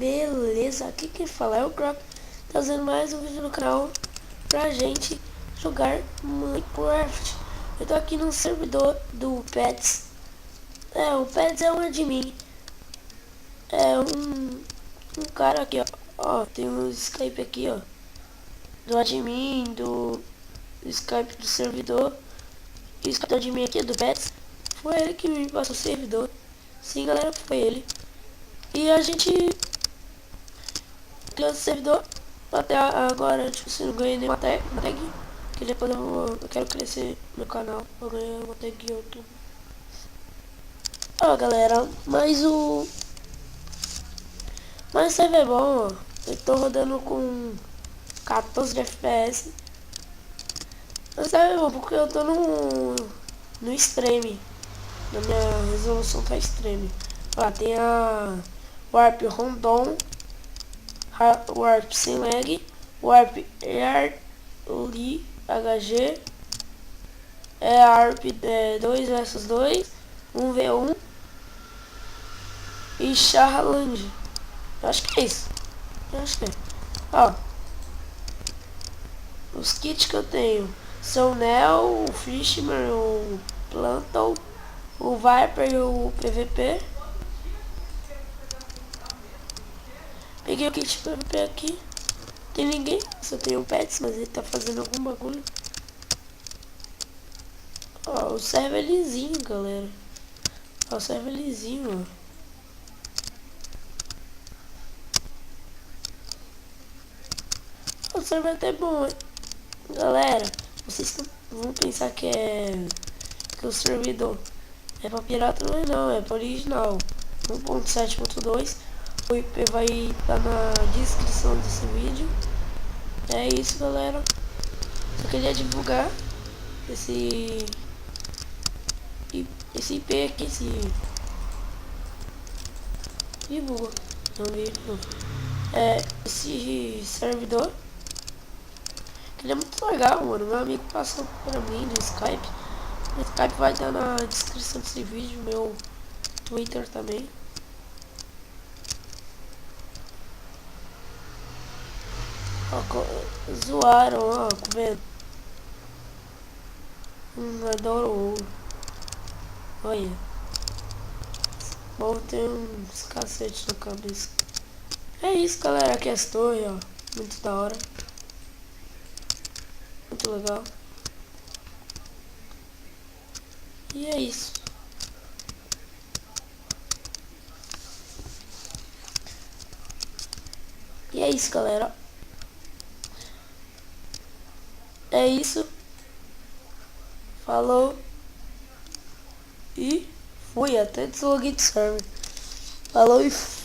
Beleza, aqui quem fala é o Croc, trazendo mais um vídeo no canal pra gente jogar Minecraft. Eu tô aqui no servidor do Pets. O Pets é um admin. É um cara aqui, ó, tem um Skype aqui, ó, do admin, do Skype do servidor. E o Skype do admin aqui do Pets. Foi ele que me passou o servidor. Sim, galera, foi ele. E a gente criou esse servidor até agora. Tipo, se não ganhei nenhuma tag, que depois eu quero crescer no canal, vou ganhar uma tag YouTube. Ó, galera, mas o server é bom, ó. Eu tô rodando com 14 de FPS. Mas server é bom porque eu tô no extreme. Na minha resolução tá extreme. Ó, tem a Warp Rondon, Warp sem lag, Warp Early HG, Warp 2 vs 2, 1v1 e Charland. Eu acho que é isso. Eu acho que é. Ó, os kits que eu tenho são o Neo, o Fishman, o Planton, o Viper e o PVP. Peguei o kit PVP aqui. Tem ninguém, só tem o Pets, mas ele tá fazendo algum bagulho. Ó, o server é lisinho, galera. Ó, o server é lisinho, ó. O server é até bom, hein? Galera, vocês vão pensar que o servidor é pra pirata, não é não, é pra original. 1.7.2. O IP vai estar na descrição desse vídeo. É isso, galera. Só queria divulgar esse IP aqui, divulga, não vídeo. Esse servidor, que ele é muito legal, mano. Meu amigo passou pra mim no Skype. O Skype vai estar na descrição desse vídeo, meu Twitter também. Ó, zoaram, ó, comendo. Adoro ouro. Olha. O povo tem uns cacetes na cabeça. É isso, galera. Aqui é as torres, ó. Muito da hora. Muito legal. E é isso. E é isso, galera. É isso. Falou. E fui. Até desloguei do server. Falou e fui.